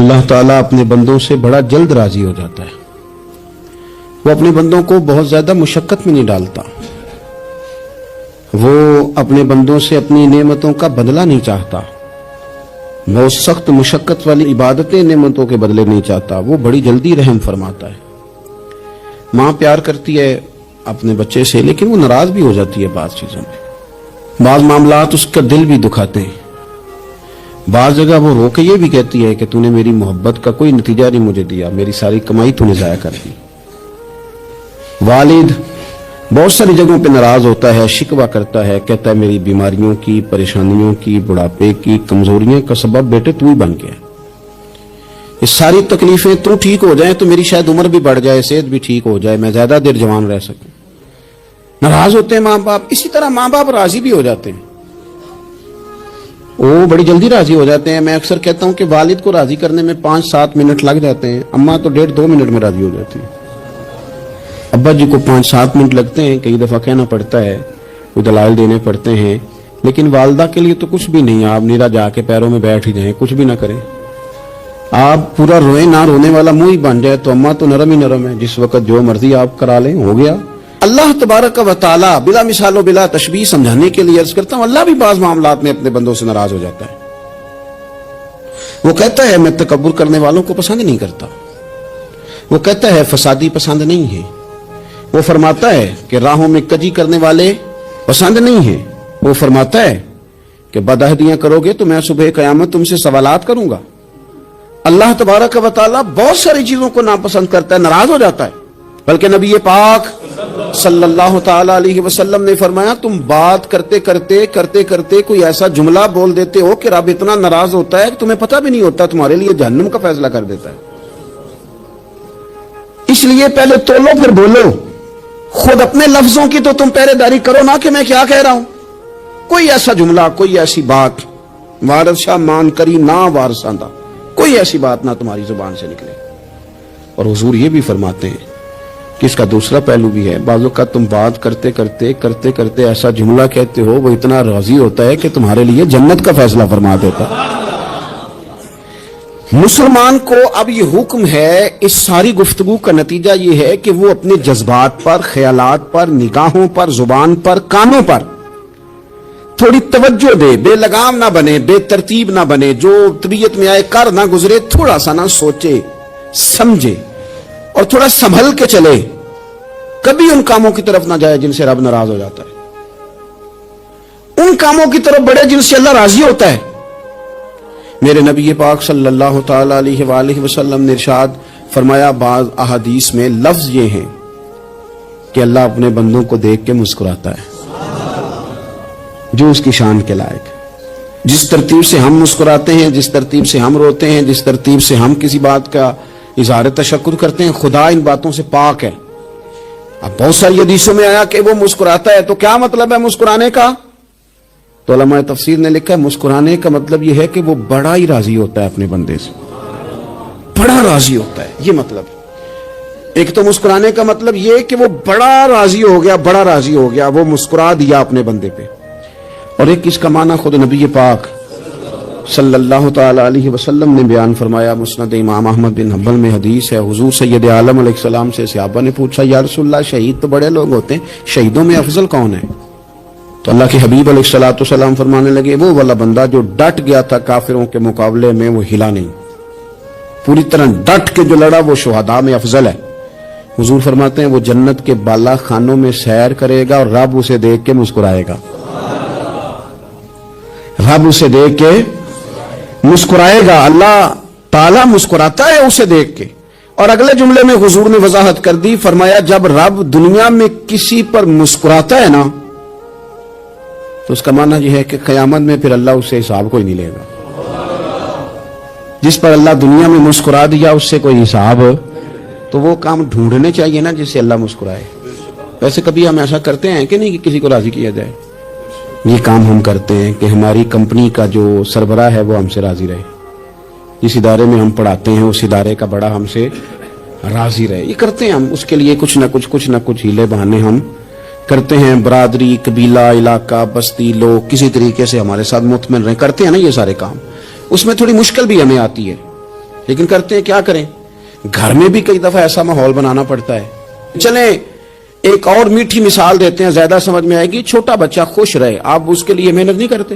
اللہ تعالیٰ اپنے بندوں سے بڑا جلد راضی ہو جاتا ہے. وہ اپنے بندوں کو بہت زیادہ مشقت میں نہیں ڈالتا. وہ اپنے بندوں سے اپنی نعمتوں کا بدلہ نہیں چاہتا. بہت سخت مشقت والی عبادتیں نعمتوں کے بدلے نہیں چاہتا. وہ بڑی جلدی رحم فرماتا ہے. ماں پیار کرتی ہے اپنے بچے سے، لیکن وہ ناراض بھی ہو جاتی ہے بعض چیزوں میں. بعض معاملات اس کا دل بھی دکھاتے ہیں. بعض جگہ وہ رو کے یہ بھی کہتی ہے کہ تو نے میری محبت کا کوئی نتیجہ نہیں مجھے دیا، میری ساری کمائی تو نے ضائع کر دی. والد بہت ساری جگہوں پہ ناراض ہوتا ہے، شکوہ کرتا ہے، کہتا ہے میری بیماریوں کی، پریشانیوں کی، بڑھاپے کی، کمزوریوں کا سبب بیٹے تو ہی بن گیا. یہ ساری تکلیفیں تو ٹھیک ہو جائیں تو میری شاید عمر بھی بڑھ جائے، صحت بھی ٹھیک ہو جائے، میں زیادہ دیر جوان رہ سکوں. ناراض ہوتے ہیں ماں باپ. اسی طرح ماں باپ راضی بھی ہو جاتے ہیں. وہ بڑی جلدی راضی ہو جاتے ہیں. میں اکثر کہتا ہوں کہ والد کو راضی کرنے میں 5-7 منٹ لگ جاتے ہیں، اماں تو 1.5-2 منٹ میں راضی ہو جاتی ہے. ابا جی کو 5-7 منٹ لگتے ہیں، کئی دفعہ کہنا پڑتا ہے، کوئی دلائل دینے پڑتے ہیں، لیکن والدہ کے لیے تو کچھ بھی نہیں. آپ نیرا جا کے پیروں میں بیٹھ ہی جائیں، کچھ بھی نہ کریں. آپ پورا روئیں نہ رونے والا منہ ہی بن جائے تو اماں تو نرم ہی نرم ہے، جس وقت جو مرضی آپ کرا لیں ہو گیا. اللہ تبارک و تعالی بلا مثال و بلا تشبیہ سمجھانے کے لیے عرض کرتا ہوں، اللہ بھی بعض معاملات میں اپنے بندوں سے ناراض ہو جاتا ہے. وہ کہتا ہے میں تکبر کرنے والوں کو پسند نہیں کرتا. وہ کہتا ہے فسادی پسند نہیں ہے. وہ فرماتا ہے کہ راہوں میں کجی کرنے والے پسند نہیں ہیں. وہ فرماتا ہے کہ بدعہدیاں کرو گے تو میں صبح قیامت تم سے سوالات کروں گا. اللہ تبارک و تعالی بہت ساری چیزوں کو ناپسند کرتا ہے، ناراض ہو جاتا ہے. بلکہ نبی پاک صلی اللہ تعالی علیہ وسلم نے فرمایا تم بات کرتے کرتے کوئی ایسا جملہ بول دیتے ہو کہ رب اتنا ناراض ہوتا ہے کہ تمہیں پتہ بھی نہیں ہوتا، تمہارے لیے جہنم کا فیصلہ کر دیتا ہے. اس لیے پہلے تولو پھر بولو. خود اپنے لفظوں کی تو تم پہرے داری کرو نا کہ میں کیا کہہ رہا ہوں. کوئی ایسا جملہ، کوئی ایسی بات وارث شاہ مان کری نہ وارثاں دا، کوئی ایسی بات نہ تمہاری زبان سے نکلے. اور حضور یہ بھی فرماتے ہیں کہ اس کا دوسرا پہلو بھی ہے. بعض اوقات تم بات کرتے کرتے ایسا جملہ کہتے ہو وہ اتنا راضی ہوتا ہے کہ تمہارے لیے جنت کا فیصلہ فرما دیتا ہے. مسلمان کو اب یہ حکم ہے، اس ساری گفتگو کا نتیجہ یہ ہے کہ وہ اپنے جذبات پر، خیالات پر، نگاہوں پر، زبان پر، کانوں پر تھوڑی توجہ دے. بے لگام نہ بنے، بے ترتیب نہ بنے، جو طبیعت میں آئے کر نہ گزرے. تھوڑا سا نہ سوچے سمجھے اور تھوڑا سنبھل کے چلے. کبھی ان کاموں کی طرف نہ جائے جن سے رب ناراض ہو جاتا ہے. ان کاموں کی طرف بڑھے جن سے اللہ راضی ہوتا ہے. میرے نبی پاک صلی اللہ تعالی علیہ وآلہ وسلم نے ارشاد فرمایا، بعض احادیث میں لفظ یہ ہیں کہ اللہ اپنے بندوں کو دیکھ کے مسکراتا ہے جو اس کی شان کے لائق. جس ترتیب سے ہم مسکراتے ہیں، جس ترتیب سے ہم روتے ہیں، جس ترتیب سے ہم کسی بات کا اظہار تشکر کرتے ہیں، خدا ان باتوں سے پاک ہے. اب بہت ساری حدیثوں میں آیا کہ وہ مسکراتا ہے، تو کیا مطلب ہے مسکرانے کا؟ تو علماء تفسیر نے لکھا ہے مسکرانے کا مطلب یہ ہے کہ وہ بڑا ہی راضی ہوتا ہے اپنے بندے سے، بڑا راضی ہوتا ہے. یہ مطلب ایک تو مسکرانے کا مطلب یہ کہ وہ بڑا راضی ہو گیا، بڑا راضی ہو گیا، وہ مسکرا دیا اپنے بندے پہ. اور ایک اس کا معنی خود نبی پاک صلی اللہ تعالی علیہ وسلم نے بیان فرمایا. مسند امام احمد بن حنبل میں حدیث ہے، حضور سید عالم علیہ السلام سے صحابہ نے پوچھا یا رسول اللہ شہید تو بڑے لوگ ہوتے ہیں، شہیدوں میں افضل کون ہے؟ تو اللہ کے حبیب علیہ الصلوۃ والسلام فرمانے لگے وہ والا بندہ جو ڈٹ گیا تھا کافروں کے مقابلے میں، وہ ہلا نہیں، پوری طرح ڈٹ کے جو لڑا وہ شہداء میں افضل ہے. حضور فرماتے ہیں وہ جنت کے بالا خانوں میں سیر کرے گا اور رب اسے دیکھ کے مسکرائے گا. رب اسے دیکھ کے مسکرائے گا. اللہ تعالیٰ مسکراتا ہے اسے دیکھ کے. اور اگلے جملے میں حضور نے وضاحت کر دی، فرمایا جب رب دنیا میں کسی پر مسکراتا ہے نا تو اس کا معنی یہ ہے کہ قیامت میں پھر اللہ اس سے حساب کوئی نہیں لے گا. جس پر اللہ دنیا میں مسکرا دیا اس سے کوئی حساب، تو وہ کام ڈھونڈنے چاہیے نا جس سے اللہ مسکرائے. ویسے کبھی ہم ایسا کرتے ہیں کہ نہیں کہ کسی کو راضی کیا جائے؟ یہ کام ہم کرتے ہیں کہ ہماری کمپنی کا جو سربراہ ہے وہ ہم سے راضی رہے، جس ادارے میں ہم پڑھاتے ہیں اس ادارے کا بڑا ہم سے راضی رہے. یہ کرتے ہیں ہم، اس کے لیے کچھ نہ کچھ ہیلے بہانے ہم کرتے ہیں. برادری، قبیلہ، علاقہ، بستی، لوگ کسی طریقے سے ہمارے ساتھ مطمئن رہیں، کرتے ہیں نا یہ سارے کام. اس میں تھوڑی مشکل بھی ہمیں آتی ہے لیکن کرتے ہیں کیا کریں, گھر میں بھی کئی دفعہ ایسا ماحول بنانا پڑتا ہے. چلیں ایک اور میٹھی مثال دیتے ہیں, زیادہ سمجھ میں آئے گی. چھوٹا بچہ خوش رہے, آپ اس کے لیے محنت نہیں کرتے.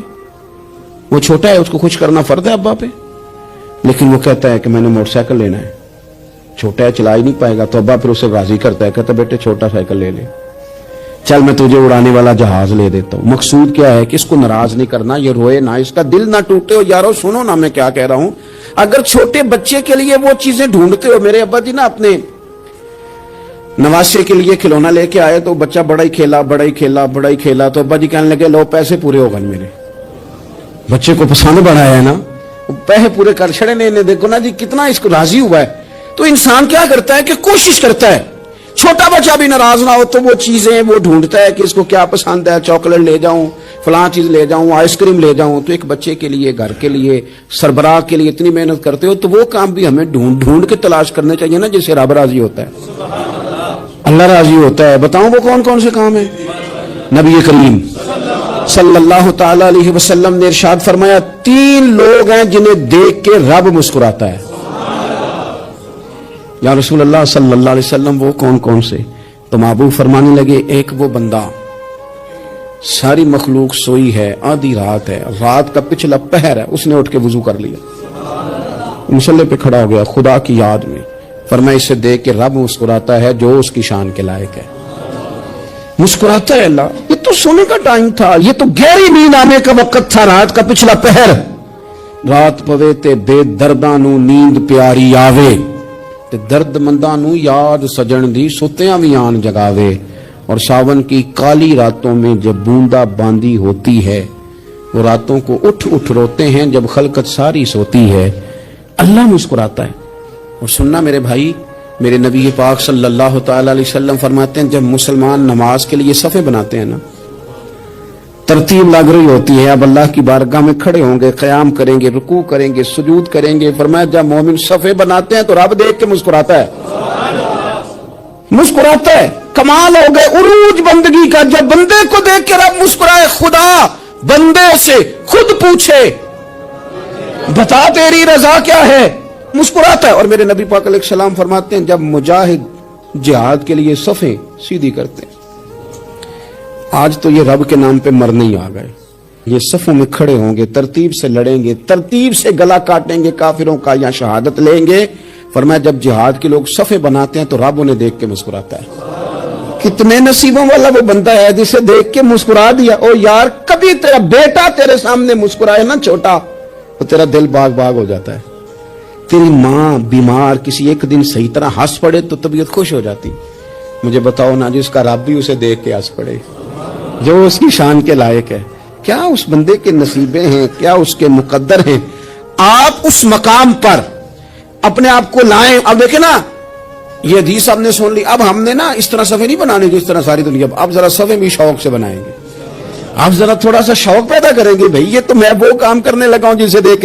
وہ چھوٹا ہے, اس کو خوش کرنا فرض ہے ابا پہ, لیکن وہ کہتا ہے کہ میں نے موٹر سائیکل لینا ہے. چھوٹا ہے, چلا ہی نہیں پائے گا, تو ابا پھر اسے راضی کرتا ہے, کہتا بیٹے چھوٹا سائیکل لے لے, چل میں تجھے اڑانے والا جہاز لے دیتا ہوں. مقصود کیا ہے کہ اس کو ناراض نہیں کرنا, یہ روئے نہ, اس کا دل نہ ٹوٹے. ہو یارو سنو نا میں کیا کہہ رہا ہوں. اگر چھوٹے بچے کے لیے وہ چیزیں ڈھونڈتے ہو, میرے ابا جی نا اپنے نواسے کے لیے کھلونا لے کے آئے, تو بچہ بڑا ہی کھیلا, تو ابا جی کہنے لگے لو پیسے پورے ہو گئے میرے. بچے کو پسند بڑا ہے نا, پیسے پورے کر چھڑے نے, دیکھو نا جی کتنا اس کو راضی ہوا ہے. تو انسان کیا کرتا ہے کہ کوشش کرتا ہے, چھوٹا بچہ بھی ناراض نہ ہو تو وہ چیزیں وہ ڈھونڈتا ہے کہ اس کو کیا پسند ہے, چاکلیٹ لے جاؤں, فلاں چیز لے جاؤں, آئس کریم لے جاؤں. تو ایک بچے کے لیے, گھر کے لیے, سربراہ کے لیے اتنی محنت کرتے ہو, تو وہ کام بھی ہمیں ڈھونڈ کے تلاش کرنے چاہیے نا, جس سے رب راضی ہوتا ہے, اللہ راضی ہوتا ہے. بتاؤں وہ کون کون سے کام ہیں. نبی کریم صلی اللہ تعالی علیہ وسلم نے ارشاد فرمایا, 3 لوگ ہیں جنہیں دیکھ کے رب مسکراتا ہے. یا رسول اللہ صلی اللہ علیہ وسلم وہ کون کون سے؟ تو محبوب فرمانے لگے, ایک وہ بندہ ساری مخلوق سوئی ہے, آدھی رات ہے, رات کا پچھلا پہر ہے, اس نے اٹھ کے وضو کر لیا, مصلی پہ کھڑا ہو گیا خدا کی یاد میں. فرمایا اسے دیکھ کے رب مسکراتا ہے جو اس کی شان کے لائق ہے. مسکراتا ہے اللہ. یہ تو سونے کا ٹائم تھا, یہ تو گہری نیند آنے کا وقت تھا, رات کا پچھلا پہر. رات پوے تے بے درداں نو نیند پیاری آوے, تے درد منداں نو یاد سجن دی ستیاں وی آن جگاوے. اور ساون کی کالی راتوں میں جب بوندا باندی ہوتی ہے, وہ راتوں کو اٹھ اٹھ روتے ہیں جب خلقت ساری سوتی ہے. اللہ مسکراتا ہے. اور سننا میرے بھائی, میرے نبی پاک صلی اللہ تعالی علیہ وسلم فرماتے ہیں, جب مسلمان نماز کے لیے صفیں بناتے ہیں نا, ترتیب لگ رہی ہوتی ہے, اب اللہ کی بارگاہ میں کھڑے ہوں گے, قیام کریں گے, رکوع کریں گے, سجود کریں گے. فرمایا جب مومن صفیں بناتے ہیں تو رب دیکھ کے مسکراتا ہے, مسکراتا ہے. کمال ہو گئے عروج بندگی کا, جب بندے کو دیکھ کے رب مسکرائے. خدا بندے سے خود پوچھے بتا تیری رضا کیا ہے, مسکراتا ہے. اور میرے نبی پاک علیہ السلام فرماتے ہیں, جب مجاہد جہاد کے لیے صفیں سیدھی کرتے ہیں, آج تو یہ رب کے نام پہ مرنے ہی آ گئے, یہ صفوں میں کھڑے ہوں گے, ترتیب سے لڑیں گے, ترتیب سے گلا کاٹیں گے کافروں کا یا شہادت لیں گے. فرمایا جب جہاد کے لوگ صفیں بناتے ہیں تو رب انہیں دیکھ کے مسکراتا ہے. کتنے نصیبوں والا وہ بندہ ہے جسے دیکھ کے مسکرا دیا. او یار, کبھی تیرا بیٹا تیرے سامنے مسکرائے نا چھوٹا, تو تیرا دل باغ باغ ہو جاتا ہے. تیری ماں بیمار کسی ایک دن صحیح طرح ہنس پڑے تو طبیعت خوش ہو جاتی. مجھے بتاؤ نا, جس کا رب بھی اسے دیکھ کے ہنس پڑے جو اس کی شان کے لائق ہے, کیا اس بندے کے نصیبیں ہیں, کیا اس کے مقدر ہیں. آپ اس مقام پر اپنے آپ کو لائیں. اب دیکھیں نا, یہ حدیث آپ نے سن لی, اب ہم نے نا اس طرح صفحے نہیں بنانے جس طرح ساری دنیا. اب ذرا صفحے بھی شوق سے بنائیں گے, آپ ذرا تھوڑا سا شوق پیدا کریں گے, بھئی یہ تو میں وہ کام کرنے لگا ہوں جسے دیکھ